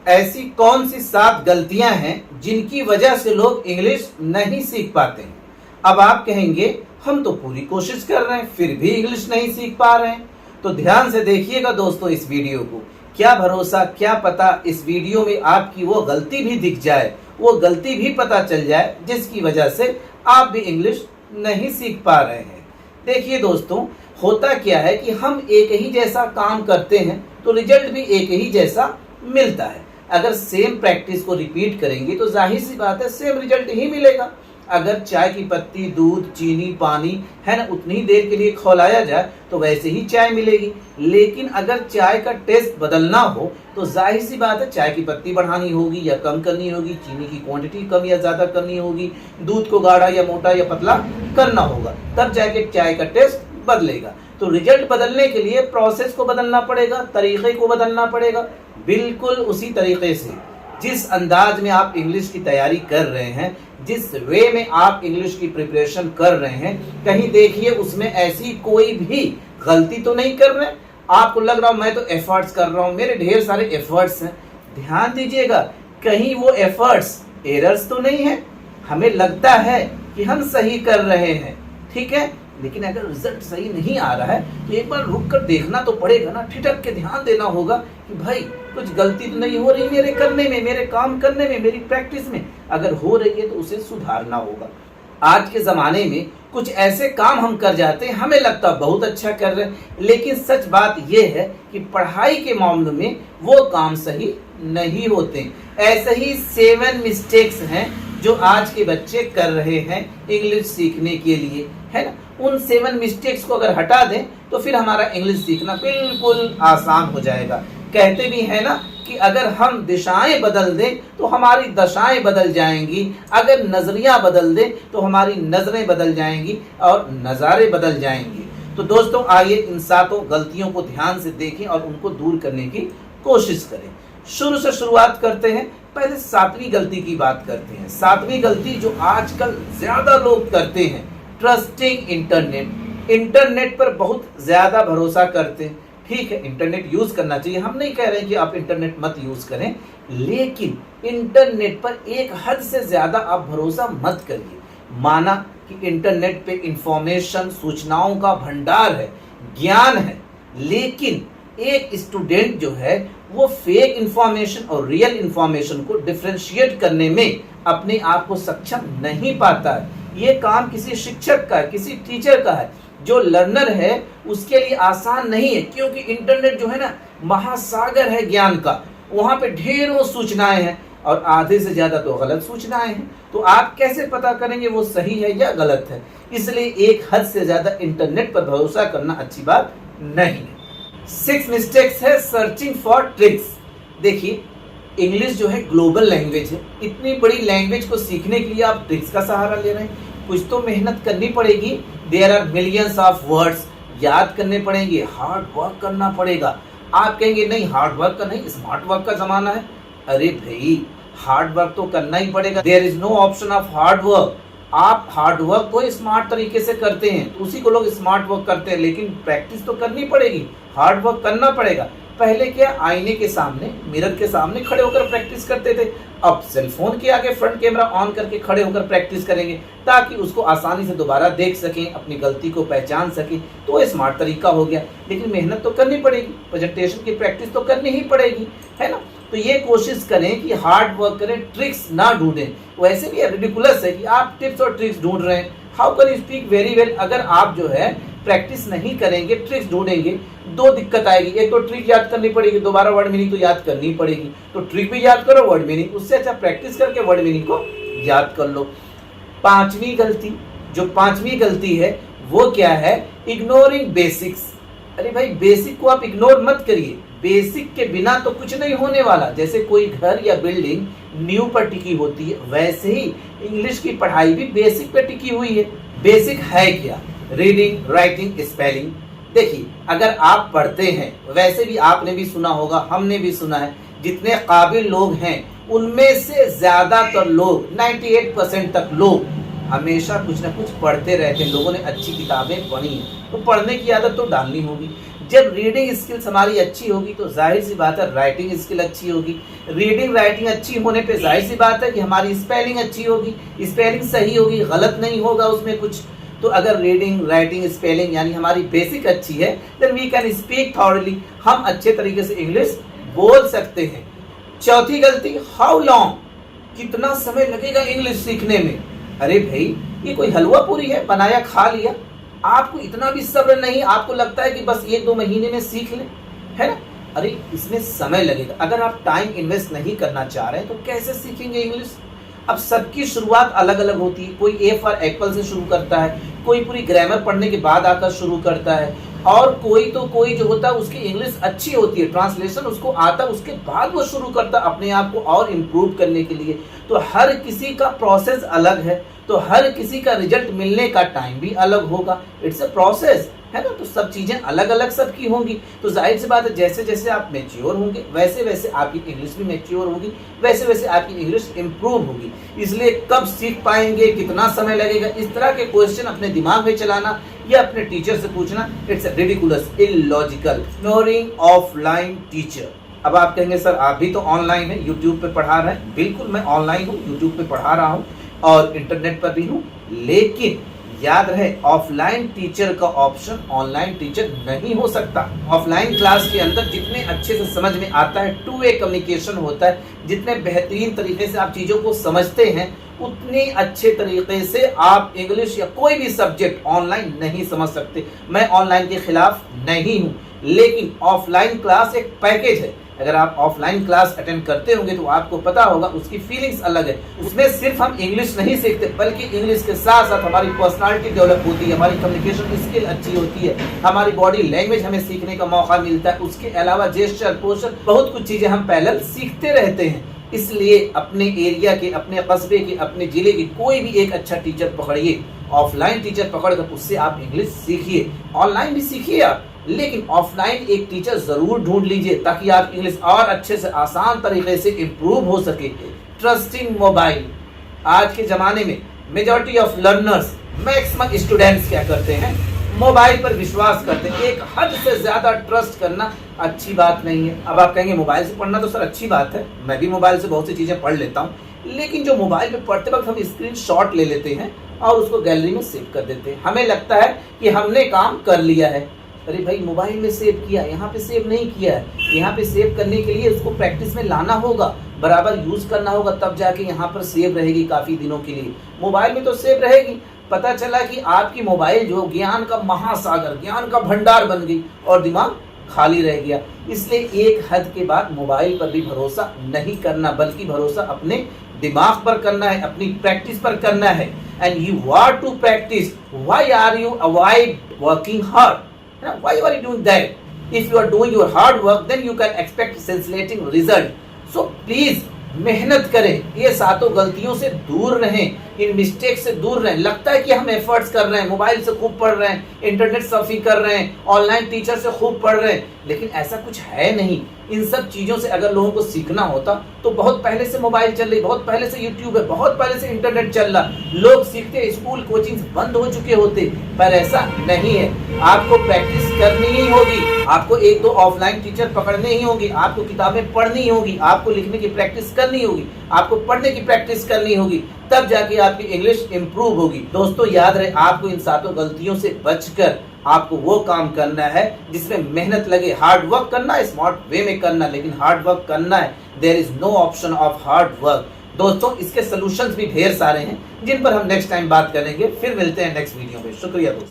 ऐसी कौन सी 7 गलतियां हैं जिनकी वजह से लोग इंग्लिश नहीं सीख पाते हैं। अब आप कहेंगे हम तो पूरी कोशिश कर रहे हैं फिर भी इंग्लिश नहीं सीख पा रहे हैं। तो ध्यान से देखिएगा दोस्तों इस वीडियो को। क्या भरोसा, क्या पता इस वीडियो में आपकी वो गलती भी दिख जाए, वो गलती भी पता चल जाए जिसकी वजह से आप भी इंग्लिश नहीं सीख पा रहे हैं। देखिए दोस्तों, होता क्या है कि हम एक ही जैसा काम करते हैं तो रिजल्ट भी एक ही जैसा मिलता है। अगर सेम प्रैक्टिस को रिपीट करेंगे तो जाहिर सी बात है सेम रिजल्ट ही मिलेगा। अगर चाय की पत्ती, दूध, चीनी, पानी है ना उतनी देर के लिए खौलाया जाए तो वैसे ही चाय मिलेगी। लेकिन अगर चाय का टेस्ट बदलना हो तो जाहिर सी बात है चाय की पत्ती बढ़ानी होगी या कम करनी होगी, चीनी की क्वांटिटी कम या ज्यादा करनी होगी, दूध को गाढ़ा या मोटा या पतला करना होगा, तब जाके चाय का टेस्ट बदलेगा। तो रिजल्ट बदलने के लिए प्रोसेस को बदलना पड़ेगा, तरीके को बदलना पड़ेगा। बिल्कुल उसी तरीके से जिस अंदाज में आप इंग्लिश की तैयारी कर रहे हैं, जिस वे में आप इंग्लिश की प्रिपरेशन कर रहे हैं, कहीं देखिए उसमें ऐसी कोई भी गलती तो नहीं कर रहे हैं। आपको लग रहा हो मैं तो एफर्ट्स कर रहा हूं, मेरे ढेर सारे एफर्ट्स हैं। ध्यान दीजिएगा, कहीं वो एफर्ट्स एरर्स तो नहीं है। हमें लगता है कि हम सही कर रहे हैं, ठीक है, लेकिन अगर रिजल्ट सही नहीं आ रहा है तो एक बार रुक कर देखना तो पड़ेगा ना, ठिठक के ध्यान देना होगा कि भाई कुछ गलती तो नहीं हो रही मेरे करने में, मेरे काम करने में, मेरी प्रैक्टिस में। अगर हो रही है तो उसे सुधारना होगा। आज के ज़माने में कुछ ऐसे काम हम कर जाते हैं, हमें लगता है बहुत अच्छा कर रहे हैं, लेकिन सच बात यह है कि पढ़ाई के मामले में वो काम सही नहीं होते। ऐसे ही 7 मिस्टेक्स हैं जो आज के बच्चे कर रहे हैं इंग्लिश सीखने के लिए, है ना। उन 7 मिस्टेक्स को अगर हटा दें तो फिर हमारा इंग्लिश सीखना बिल्कुल आसान हो जाएगा। कहते भी है ना कि अगर हम दिशाएं बदल दें तो हमारी दशाएं बदल जाएंगी, अगर नजरिया बदल दें तो हमारी नजरें बदल जाएंगी और नज़ारे बदल जाएंगे। तो दोस्तों आइए इन 7 गलतियों को ध्यान से देखें और उनको दूर करने की कोशिश करें। शुरू से शुरुआत करते हैं। पहले 7वीं गलती की बात करते हैं। 7वीं गलती जो आजकल ज्यादा लोग करते हैं, ट्रस्टिंग इंटरनेट। इंटरनेट पर बहुत ज्यादा भरोसा करते हैं। ठीक है, इंटरनेट यूज करना चाहिए, हम नहीं कह रहे हैं कि आप इंटरनेट मत यूज करें, लेकिन इंटरनेट पर एक हद से ज्यादा आप भरोसा मत करिए। माना कि इंटरनेट पे इंफॉर्मेशन, सूचनाओं का भंडार है, ज्ञान है, लेकिन एक स्टूडेंट जो है वो फेक इंफॉर्मेशन और रियल इंफॉर्मेशन को डिफरेंशिएट करने में अपने आप को सक्षम नहीं पाता है। ये काम किसी शिक्षक का है, किसी टीचर का है। जो लर्नर है उसके लिए आसान नहीं है, क्योंकि इंटरनेट जो है ना महासागर है ज्ञान का। वहां पे ढेरों सूचनाएं हैं और आधे से ज्यादा तो गलत सूचनाएं हैं। तो आप कैसे पता करेंगे वो सही है या गलत है? इसलिए एक हद से ज्यादा इंटरनेट पर भरोसा करना अच्छी बात नहीं है। 6 मिस्टेक्स है सर्चिंग फॉर ट्रिक्स। देखिए, इंग्लिश जो है ग्लोबल लैंग्वेज है। इतनी बड़ी लैंग्वेज को सीखने के लिए आप ट्रिक्स का सहारा ले रहे हैं। कुछ तो मेहनत करनी पड़ेगी। There are millions of words, याद करने पड़ेंगे, हार्ड वर्क करना पड़ेगा। आप कहेंगे नहीं हार्ड वर्क का नहीं, स्मार्ट वर्क का जमाना है। अरे भाई, हार्ड वर्क तो करना ही पड़ेगा। There is no option of hard work. आप हार्ड वर्क को स्मार्ट तरीके से करते हैं तो उसी को लोग स्मार्ट वर्क करते हैं, लेकिन प्रैक्टिस तो करनी पड़ेगी, हार्ड वर्क करना पड़ेगा। पहले क्या आईने के सामने, मिरर के सामने खड़े होकर प्रैक्टिस करते थे, अब सेलफोन के आगे फ्रंट कैमरा ऑन करके खड़े होकर प्रैक्टिस करेंगे ताकि उसको आसानी से दोबारा देख सकें, अपनी गलती को पहचान सकें। तो ये स्मार्ट तरीका हो गया, लेकिन मेहनत तो करनी पड़ेगी, प्रेजेंटेशन की प्रैक्टिस तो करनी ही पड़ेगी, है ना। तो ये कोशिश करें कि हार्ड वर्क करें, ट्रिक्स ना ढूंढें। वैसे भी रिडिकुलस है कि आप टिप्स और ट्रिक्स ढूंढ रहे हैं। How can you speak very well? अगर आप जो है प्रैक्टिस नहीं करेंगे, ट्रिक्स ढूंढेंगे, 2 दिक्कत आएगी। एक तो ट्रिक याद करनी पड़ेगी, दोबारा वर्ड मीनिंग तो याद करनी पड़ेगी। तो ट्रिक भी याद करो, वर्ड मीनिंग, उससे अच्छा प्रैक्टिस करके वर्ड मीनिंग को याद कर लो। 5वीं गलती है वो क्या है? Ignoring basics. अरे भाई, बेसिक को आप इग्नोर मत करिए। बेसिक के बिना तो कुछ नहीं होने वाला। जैसे कोई घर या बिल्डिंग नींव पर टिकी होती है, वैसे ही इंग्लिश की पढ़ाई भी बेसिक पे टिकी हुई है। बेसिक है क्या? Reading, writing, spelling. देखिए, अगर आप पढ़ते हैं, वैसे भी आपने भी सुना होगा, हमने भी सुना है, जितने काबिल लोग हैं उनमें से ज्यादातर लोग 98% तक लोग हमेशा कुछ ना कुछ पढ़ते रहते हैं। लोगों ने अच्छी किताबें पढ़ी हैं तो पढ़ने की आदत तो डालनी होगी। जब रीडिंग स्किल्स हमारी अच्छी होगी तो जाहिर सी बात है राइटिंग स्किल अच्छी होगी। रीडिंग राइटिंग अच्छी होने पे जाहिर सी बात है कि हमारी स्पेलिंग अच्छी होगी, स्पेलिंग सही होगी, गलत नहीं होगा उसमें कुछ। तो अगर रीडिंग राइटिंग स्पेलिंग यानी हमारी बेसिक अच्छी है, then we can speak thoroughly, हम अच्छे तरीके से इंग्लिश बोल सकते हैं। चौथी गलती, हाउ लॉन्ग, कितना समय लगेगा इंग्लिश सीखने में। अरे भाई ये कोई हलवा पूरी है बनाया खा लिया, आपको इतना भी सब्र नहीं, आपको लगता है कि बस 1-2 महीने में सीख ले, है ना। अरे इसमें समय लगेगा। अगर आप टाइम इन्वेस्ट नहीं करना चाह रहे हैं तो कैसे सीखेंगे इंग्लिश। अब सबकी शुरुआत अलग अलग होती है, कोई ए फॉर एप्पल से शुरू करता है, कोई पूरी ग्रामर पढ़ने के बाद आकर शुरू करता है, और कोई जो होता है उसकी इंग्लिश अच्छी होती है, ट्रांसलेशन उसको आता है, उसके बाद वो शुरू करता है अपने आप को और इम्प्रूव करने के लिए। तो हर किसी का प्रोसेस अलग है, तो हर किसी का रिजल्ट मिलने का टाइम भी अलग होगा। इट्स अ प्रोसेस, है ना। तो सब चीजें अलग अलग सबकी होंगी। तो जाहिर सी बात है जैसे जैसे आप मैच्योर होंगे वैसे वैसे आपकी इंग्लिश भी मैच्योर होगी, वैसे वैसे आपकी इंग्लिश इंप्रूव होगी। इसलिए कब सीख पाएंगे, कितना समय लगेगा, इस तरह के क्वेश्चन अपने दिमाग में चलाना या अपने टीचर से पूछना, it's ridiculous, illogical. Ignoring offline teacher. अब आप कहेंगे सर आप भी तो ऑनलाइन है, यूट्यूब पे पढ़ा रहे हैं। बिल्कुल मैं ऑनलाइन हूँ, यूट्यूब पे पढ़ा रहा हूँ और इंटरनेट पर भी हूँ, लेकिन याद रहे ऑफलाइन टीचर का ऑप्शन ऑनलाइन टीचर नहीं हो सकता। ऑफलाइन क्लास के अंदर जितने अच्छे से समझ में आता है, 2 वे कम्युनिकेशन होता है, जितने बेहतरीन तरीके से आप चीज़ों को समझते हैं उतने अच्छे तरीके से आप इंग्लिश या कोई भी सब्जेक्ट ऑनलाइन नहीं समझ सकते। मैं ऑनलाइन के खिलाफ नहीं हूँ, लेकिन ऑफलाइन क्लास एक पैकेज है। अगर आप ऑफलाइन क्लास अटेंड करते होंगे तो आपको पता होगा उसकी फीलिंग्स अलग है। उसमें सिर्फ हम इंग्लिश नहीं सीखते, बल्कि इंग्लिश के साथ साथ हमारी पर्सनालिटी डेवलप होती है, हमारी कम्युनिकेशन स्किल अच्छी होती है, हमारी बॉडी लैंग्वेज हमें सीखने का मौका मिलता है। उसके अलावा जेस्चर, पोस्चर, बहुत कुछ चीजें हम पैरेलल सीखते रहते हैं। इसलिए अपने एरिया के, अपने कस्बे के, अपने जिले के कोई भी एक अच्छा टीचर पकड़िए, ऑफलाइन टीचर पकड़कर उससे आप इंग्लिश सीखिए। ऑनलाइन भी सीखिए आप, लेकिन ऑफलाइन एक टीचर जरूर ढूंढ लीजिए ताकि आप इंग्लिश और अच्छे से आसान तरीके से इंप्रूव हो सके। Trusting mobile. आज के जमाने में majority of learners, maximum students क्या करते हैं, मोबाइल पर विश्वास करते हैं। एक हद से ज्यादा ट्रस्ट करना अच्छी बात नहीं है। अब आप कहेंगे मोबाइल से पढ़ना तो सर अच्छी बात है, मैं भी मोबाइल से बहुत सी चीजें पढ़ लेता हूँ, लेकिन जो मोबाइल पे पढ़ते वक्त हम स्क्रीनशॉट ले लेते हैं और उसको गैलरी में सेव कर देते हैं, हमें लगता है कि हमने काम कर लिया है। अरे भाई मोबाइल में सेव किया, यहाँ पे सेव नहीं किया है। यहाँ पे सेव करने के लिए उसको प्रैक्टिस में लाना होगा, बराबर यूज करना होगा, तब जाके यहाँ पर सेव रहेगी काफी दिनों के लिए। मोबाइल में तो सेव रहेगी, पता चला कि आपकी मोबाइल जो ज्ञान का महासागर, ज्ञान का भंडार बन गई और दिमाग खाली रह गया। इसलिए एक हद के बाद मोबाइल पर भी भरोसा नहीं करना, बल्कि भरोसा अपने दिमाग पर करना है, अपनी प्रैक्टिस पर करना है। And you want to practice, why are you avoid working hard? Why are you doing that? If you are doing your hard work, then you can expect scintillating result. So please मेहनत करें, ये सातों गलतियों से दूर रहें, इन mistake से दूर रहें। लगता है कि हम एफर्ट्स कर रहे हैं, मोबाइल से खूब पढ़ रहे हैं, इंटरनेट सर्फिंग कर रहे हैं, ऑनलाइन टीचर से खूब पढ़ रहे हैं, लेकिन ऐसा कुछ है नहीं। इन सब चीज़ों से अगर लोगों को सीखना होता तो बहुत पहले से मोबाइल चल रही, बहुत पहले से यूट्यूब है, बहुत पहले से इंटरनेट चल रहा, लोग सीखते, स्कूल कोचिंग बंद हो चुके होते। पर ऐसा नहीं है, आपको प्रैक्टिस करनी ही होगी, आपको 1-2 ऑफलाइन टीचर पकड़ने ही होगी, आपको किताबें पढ़नी होगी, आपको लिखने की प्रैक्टिस करनी होगी, आपको पढ़ने की प्रैक्टिस करनी होगी, तब जाके आपकी इंग्लिश इंप्रूव होगी। दोस्तों याद रहे, आपको इन सातों गलतियों से बचकर आपको वो काम करना है जिसमें मेहनत लगे, हार्ड वर्क करना है, स्मार्ट वे में करना, लेकिन हार्ड वर्क करना है। There is no option of hard work. दोस्तों इसके सॉल्यूशंस भी ढेर सारे हैं जिन पर हम नेक्स्ट टाइम बात करेंगे। फिर मिलते हैं नेक्स्ट वीडियो में। शुक्रिया दोस्तों।